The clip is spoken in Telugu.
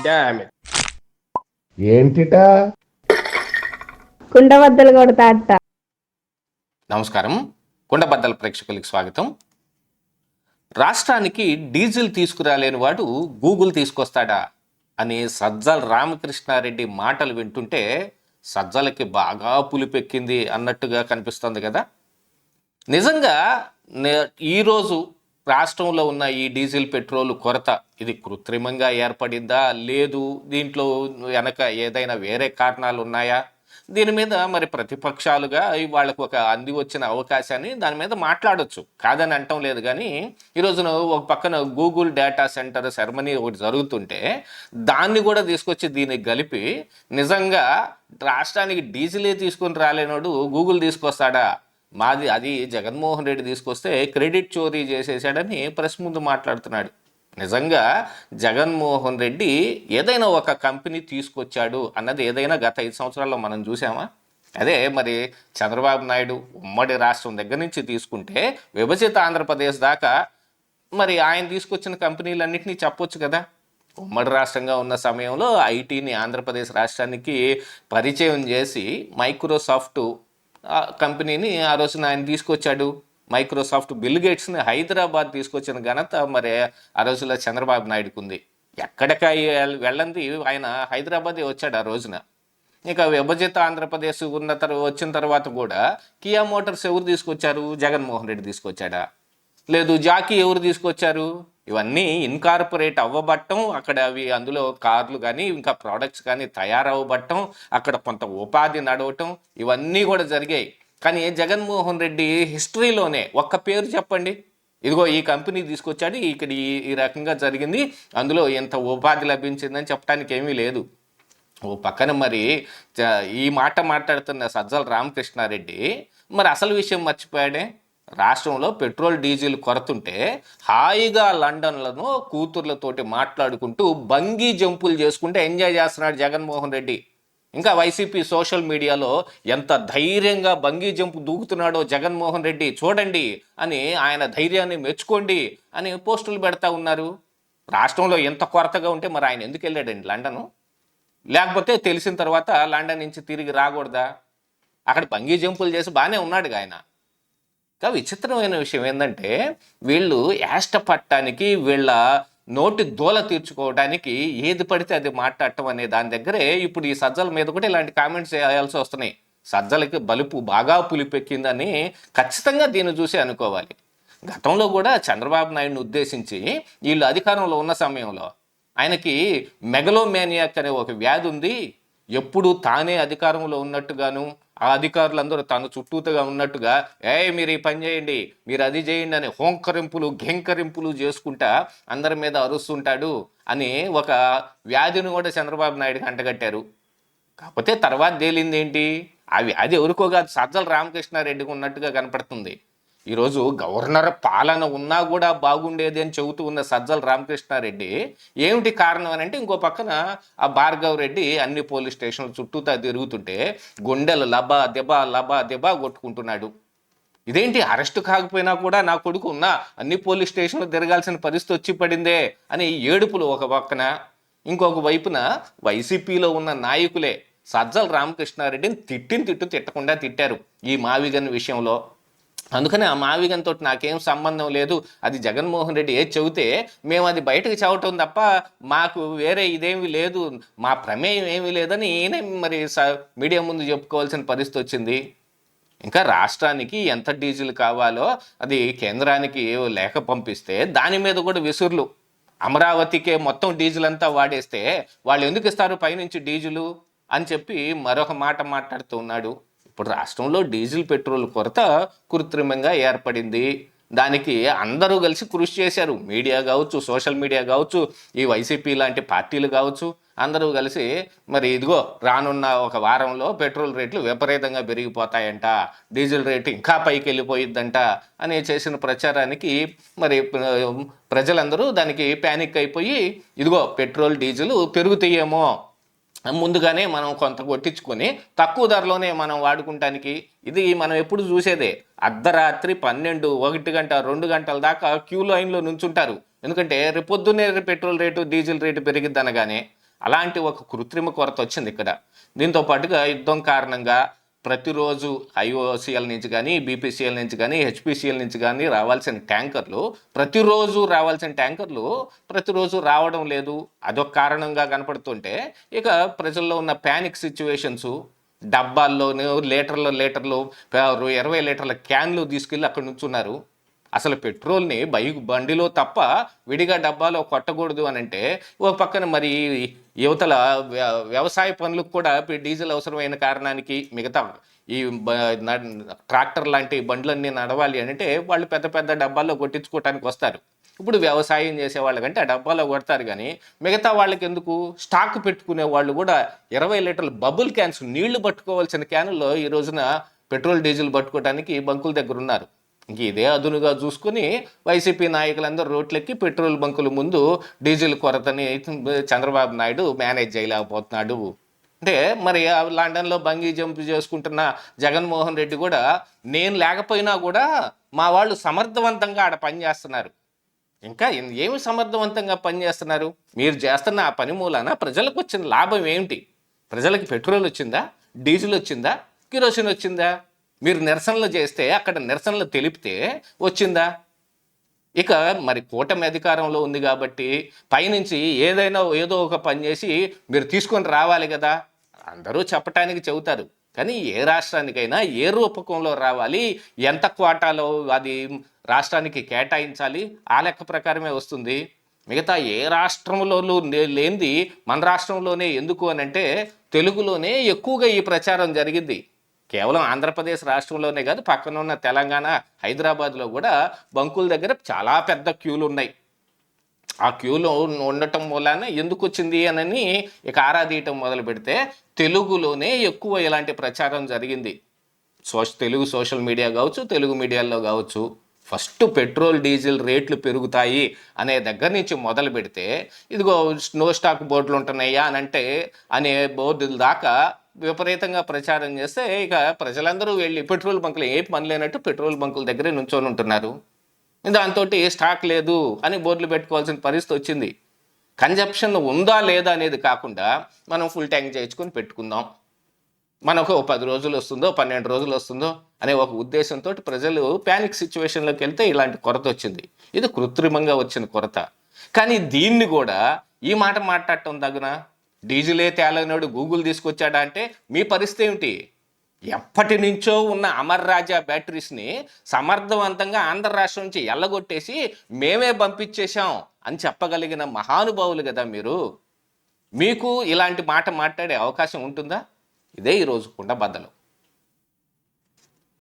Damn it. ఏంటిటా? కుండబద్దలు కొడతా అట్ట. నమస్కారం, కుండబద్దల ప్రేక్షకులకు స్వాగతం. రాష్ట్రానికి డీజిల్ తీసుకురాలేని వాడు గూగుల్ తీసుకొస్తాడా అని సజ్జల రామకృష్ణారెడ్డి మాటలు వింటుంటే సజ్జలకి బాగా పులిపెక్కింది అన్నట్టుగా కనిపిస్తుంది కదా. నిజంగా ఈరోజు రాష్ట్రంలో ఉన్న ఈ డీజిల్ పెట్రోల్ కొరత ఇది కృత్రిమంగా ఏర్పడిందా, లేదు దీంట్లో వెనక ఏదైనా వేరే కారణాలు ఉన్నాయా? దీని మీద మరి ప్రతిపక్షాలుగా వాళ్ళకు ఒక అంది వచ్చిన అవకాశాన్ని దాని మీద మాట్లాడొచ్చు, కాదని అంటం లేదు. కానీ ఈరోజున ఒక పక్కన గూగుల్ డేటా సెంటర్ సెరమనీ ఒకటి జరుగుతుంటే దాన్ని కూడా తీసుకొచ్చి దీనికి కలిపి నిజంగా రాష్ట్రానికి డీజిలే తీసుకుని రాలేనోడు గూగుల్ తీసుకొస్తాడా? మాది అది జగన్మోహన్ రెడ్డి తీసుకొస్తే క్రెడిట్ చోరీ చేసేసాడని ప్రెస్ ముందు మాట్లాడుతున్నాడు. నిజంగా జగన్మోహన్ రెడ్డి ఏదైనా ఒక కంపెనీ తీసుకొచ్చాడు అన్నది ఏదైనా గత 5 సంవత్సరాల్లో మనం చూసామా? అదే మరి చంద్రబాబు నాయుడు ఉమ్మడి రాష్ట్రం దగ్గర నుంచి తీసుకుంటే విభజిత ఆంధ్రప్రదేశ్ దాకా మరి ఆయన తీసుకొచ్చిన కంపెనీలన్నింటినీ చెప్పొచ్చు కదా. ఉమ్మడి రాష్ట్రంగా ఉన్న సమయంలో ఐటీని ఆంధ్రప్రదేశ్ రాష్ట్రానికి పరిచయం చేసి మైక్రోసాఫ్ట్ కంపెనీని ఆ రోజున ఆయన తీసుకొచ్చాడు. మైక్రోసాఫ్ట్ బిల్ గేట్స్ని హైదరాబాద్ తీసుకొచ్చిన ఘనత మరి ఆ రోజుల్లో చంద్రబాబు నాయుడుకు ఉంది. ఎక్కడికి వెళ్ళంది ఆయన హైదరాబాదే వచ్చాడు ఆ రోజున. ఇక విభజిత ఆంధ్రప్రదేశ్ వచ్చిన తర్వాత కూడా కియా మోటార్స్ ఎవరు తీసుకొచ్చారు? జగన్మోహన్ రెడ్డి తీసుకొచ్చాడా? లేదు, జాకీ ఎవరు తీసుకొచ్చారు? ఇవన్నీ ఇన్కార్పొరేట్ అవ్వబట్టం, అక్కడ అవి అందులో కార్లు కానీ ఇంకా ప్రోడక్ట్స్ కానీ తయారవ్వబట్టం, అక్కడ కొంత ఉపాధి నడవటం, ఇవన్నీ కూడా జరిగాయి. కానీ జగన్మోహన్ రెడ్డి హిస్టరీలోనే ఒక్క పేరు చెప్పండి, ఇదిగో ఈ కంపెనీ తీసుకొచ్చాడు, ఇక్కడ ఈ రకంగా జరిగింది, అందులో ఎంత ఉపాధి లభించిందని చెప్పడానికి ఏమీ లేదు. ఓ పక్కన మరి ఈ మాట మాట్లాడుతున్న సజ్జల రామకృష్ణారెడ్డి మరి అసలు విషయం మర్చిపోయాడే. రాష్ట్రంలో పెట్రోల్ డీజిల్ కొరతుంటే హాయిగా లండన్లను కూతుర్లతోటి మాట్లాడుకుంటూ బంగీ జంపులు చేసుకుంటే ఎంజాయ్ చేస్తున్నాడు జగన్మోహన్ రెడ్డి. ఇంకా వైసీపీ సోషల్ మీడియాలో ఎంత ధైర్యంగా బంగీ జంపు దూకుతున్నాడో జగన్మోహన్ రెడ్డి చూడండి అని, ఆయన ధైర్యాన్ని మెచ్చుకోండి అని పోస్టులు పెడతా ఉన్నారు. రాష్ట్రంలో ఎంత కొరతగా ఉంటే మరి ఆయన ఎందుకు వెళ్ళాడండి లండను? లేకపోతే తెలిసిన తర్వాత లండన్ నుంచి తిరిగి రాకూడదా? అక్కడ బంగీ జంపులు చేసి బాగానే ఉన్నాడుగా ఆయన. ఇంకా విచిత్రమైన విషయం ఏంటంటే వీళ్ళు యాష్టపట్టానికి, వీళ్ళ నోటి దోల తీర్చుకోవడానికి ఏది పడితే అది మాట్లాడటం అనే దాని దగ్గరే ఇప్పుడు ఈ సజ్జల మీద కూడా ఇలాంటి కామెంట్స్ చేయాల్సి వస్తున్నాయి. సజ్జలకి బలుపు బాగా పులిపెక్కిందని ఖచ్చితంగా దీన్ని చూసి అనుకోవాలి. గతంలో కూడా చంద్రబాబు నాయుడిని ఉద్దేశించి వీళ్ళు అధికారంలో ఉన్న సమయంలో ఆయనకి మెగలోమేనియాక్ అనే ఒక వ్యాధి ఉంది, ఎప్పుడు తానే అధికారంలో ఉన్నట్టుగాను ఆ అధికారులందరూ తన చుట్టూతగా ఉన్నట్టుగా మీరు ఈ పని చేయండి, మీరు అది చేయండి అని హోంకరింపులు ఘెంకరింపులు చేసుకుంటా అందరి మీద అరుస్తుంటాడు అని ఒక వ్యాధిని కూడా చంద్రబాబు నాయుడుకి అంటగట్టారు. కాకపోతే తర్వాత తేలింది ఏంటి? ఆ వ్యాధి ఎవరికో కాదు, సజ్జల రామకృష్ణారెడ్డికి ఉన్నట్టుగా కనపడుతుంది. ఈరోజు గవర్నర్ పాలన ఉన్నా కూడా బాగుండేది అని చెబుతూ ఉన్న సజ్జల రామకృష్ణారెడ్డి ఏమిటి కారణం అని అంటే, ఇంకో పక్కన ఆ భార్గవ్ రెడ్డి అన్ని పోలీస్ స్టేషన్ల చుట్టూతా తిరుగుతుంటే గుండెలు లబా దెబా కొట్టుకుంటున్నాడు. ఇదేంటి, అరెస్ట్ కాకపోయినా కూడా నా కొడుకు ఉన్న అన్ని పోలీస్ స్టేషన్లు తిరగాల్సిన పరిస్థితి వచ్చి పడిందే అని ఏడుపులు ఒక పక్కన. ఇంకొక వైపున వైసీపీలో ఉన్న నాయకులే సజ్జల రామకృష్ణారెడ్డిని తిట్టకుండా తిట్టారు ఈ మావిగన్ విషయంలో. అందుకని ఆ మావిగన్తో నాకేం సంబంధం లేదు, అది జగన్మోహన్ రెడ్డి ఏది చెబితే మేము అది బయటకు చెవటం తప్ప మాకు వేరే ఇదేమీ లేదు, మా ప్రమేయం ఏమీ లేదని ఈయనే మరి మీడియా ముందు చెప్పుకోవాల్సిన పరిస్థితి వచ్చింది. ఇంకా రాష్ట్రానికి ఎంత డీజిల్ కావాలో అది కేంద్రానికి లేఖ పంపిస్తే దాని మీద కూడా విసురులు. అమరావతికే మొత్తం డీజిల్ అంతా వాడేస్తే వాళ్ళు ఎందుకు ఇస్తారు పైనుంచి డీజిలు అని చెప్పి మరొక మాట మాట్లాడుతూ ఉన్నాడు. ఇప్పుడు రాష్ట్రంలో డీజిల్ పెట్రోల్ కొరత కృత్రిమంగా ఏర్పడింది. దానికి అందరూ కలిసి కృషి చేశారు. మీడియా కావచ్చు, సోషల్ మీడియా కావచ్చు, ఈ వైసీపీ లాంటి పార్టీలు కావచ్చు, అందరూ కలిసి మరి ఇదిగో రానున్న ఒక వారంలో పెట్రోల్ రేట్లు విపరీతంగా పెరిగిపోతాయంట, డీజిల్ రేటు ఇంకా పైకి వెళ్ళిపోయిద్దంట అని చేసిన ప్రచారానికి మరి ప్రజలందరూ దానికి ప్యానిక్ అయిపోయి ఇదిగో పెట్రోల్ డీజిల్ పెరుగుతాయేమో ముందుగానే మనం కొంత కొట్టించుకొని తక్కువ ధరలోనే మనం వాడుకుంటానికి ఇది మనం ఎప్పుడు చూసేదే. అర్ధరాత్రి 12, 1 గంట, 2 గంటల దాకా క్యూ లైన్లో నుంచుంటారు. ఎందుకంటే రేపొద్దున్నే పెట్రోల్ రేటు, డీజిల్ రేటు పెరిగిద్ది అనగానే. అలాంటి ఒక కృత్రిమ కొరత వచ్చింది ఇక్కడ. దీంతో పాటుగా యుద్ధం కారణంగా ప్రతిరోజు ఐఓసీఎల్ నుంచి కానీ, బీపీసీఎల్ నుంచి కానీ, హెచ్పిసిఎల్ నుంచి కానీ రావాల్సిన ట్యాంకర్లు ప్రతిరోజు రావడం లేదు. అదొక కారణంగా కనపడుతుంటే ఇక ప్రజల్లో ఉన్న ప్యానిక్ సిచ్యువేషన్స్, డబ్బాల్లోనూ లీటర్లు 20 లీటర్ల క్యాన్లు తీసుకెళ్ళి అక్కడ నుంచున్నారు. అసలు పెట్రోల్ని బండిలో తప్ప విడిగా డబ్బాలో కొట్టకూడదు అని అంటే, ఒక పక్కన మరి యువతల వ్యవసాయ పనులకు కూడా డీజిల్ అవసరమైన కారణానికి మిగతా ఈ ట్రాక్టర్ లాంటి బండ్లన్నీ నడవాలి అంటే వాళ్ళు పెద్ద పెద్ద డబ్బాల్లో కొట్టించుకోవటానికి వస్తారు. ఇప్పుడు వ్యవసాయం చేసే వాళ్ళకంటే ఆ డబ్బాలో కొడతారు, కానీ మిగతా వాళ్ళకి ఎందుకు స్టాక్ పెట్టుకునే వాళ్ళు కూడా 20 లీటర్ల బబుల్ క్యాన్స్, నీళ్లు పట్టుకోవాల్సిన క్యానుల్లో ఈ రోజున పెట్రోల్ డీజిల్ పట్టుకోవడానికి బంకుల దగ్గర ఉన్నారు. ఇంక ఇదే అదునుగా చూసుకుని వైసీపీ నాయకులందరూ రోడ్లెక్కి పెట్రోల్ బంకుల ముందు డీజిల్ కొరతని చంద్రబాబు నాయుడు మేనేజ్ చేయలేకపోతున్నాడు. అంటే మరి లండన్లో బంగీ జంప్ చేసుకుంటున్న జగన్మోహన్ రెడ్డి కూడా నేను లేకపోయినా కూడా మా వాళ్ళు సమర్థవంతంగా ఆడ పనిచేస్తున్నారు. ఇంకా ఏమి సమర్థవంతంగా పనిచేస్తున్నారు? మీరు చేస్తున్న ఆ పని మూలాన ప్రజలకు వచ్చిన లాభం ఏమిటి? ప్రజలకి పెట్రోల్ వచ్చిందా? డీజిల్ వచ్చిందా? కిరోసిన్ వచ్చిందా? మీరు నిరసనలు చేస్తే అక్కడ నిరసనలు తెలిపితే వచ్చిందా? ఇక మరి కూటమి అధికారంలో ఉంది కాబట్టి పైనుంచి ఏదో ఒక పని చేసి మీరు తీసుకొని రావాలి కదా. అందరూ చెప్పటానికి చెబుతారు, కానీ ఏ రాష్ట్రానికైనా ఏ రూపకంలో రావాలి, ఎంత క్వాటాలో అది రాష్ట్రానికి కేటాయించాలి, ఆ లెక్క ప్రకారమే వస్తుంది. మిగతా ఏ రాష్ట్రంలోనూ లేనిది మన రాష్ట్రంలోనే ఎందుకు అని అంటే, తెలుగులోనే ఎక్కువగా ఈ ప్రచారం జరిగింది. కేవలం ఆంధ్రప్రదేశ్ రాష్ట్రంలోనే కాదు, పక్కన ఉన్న తెలంగాణ, హైదరాబాద్లో కూడా బంకుల దగ్గర చాలా పెద్ద క్యూలు ఉన్నాయి. ఆ క్యూలో ఉండటం వలన ఎందుకు వచ్చింది అని ఇక ఆరాధీయటం మొదలు పెడితే తెలుగులోనే ఎక్కువ ఇలాంటి ప్రచారం జరిగింది. తెలుగు సోషల్ మీడియా కావచ్చు, తెలుగు మీడియాలో కావచ్చు. ఫస్ట్ పెట్రోల్ డీజిల్ రేట్లు పెరుగుతాయి అనే దగ్గర నుంచి మొదలు పెడితే ఇదిగో నో స్టాక్ బోర్డులు ఉంటున్నాయా అని అంటే అనే బోర్డుల దాకా విపరీతంగా ప్రచారం చేస్తే ఇక ప్రజలందరూ వెళ్ళి పెట్రోల్ బంకులు ఏ పని లేనట్టు పెట్రోల్ బంకుల దగ్గరే నుంచొని ఉంటున్నారు. దాంతో స్టాక్ లేదు అని బోర్డులు పెట్టుకోవాల్సిన పరిస్థితి వచ్చింది. కన్జంప్షన్ ఉందా లేదా అనేది కాకుండా మనం ఫుల్ ట్యాంక్ చేయించుకొని పెట్టుకుందాం, మనకు 10 రోజులు వస్తుందో 12 రోజులు వస్తుందో అనే ఒక ఉద్దేశంతో ప్రజలు ప్యానిక్ సిచ్యువేషన్లోకి వెళ్తే ఇలాంటి కొరత వచ్చింది. ఇది కృత్రిమంగా వచ్చిన కొరత. కానీ దీన్ని కూడా ఈ మాట మాట్లాడటం తగునా? డీజిలే తేలనాడు గూగుల్ తీసుకొచ్చాడా అంటే మీ పరిస్థితి ఏమిటి? ఎప్పటి నుంచో ఉన్న అమర్ రాజా బ్యాటరీస్ని సమర్థవంతంగా ఆంధ్ర రాష్ట్రం నుంచి ఎల్లగొట్టేసి మేమే పంపించేశాం అని చెప్పగలిగిన మహానుభావులు కదా మీరు. మీకు ఇలాంటి మాట మాట్లాడే అవకాశం ఉంటుందా? ఇదే ఈరోజు కుండబద్దలు.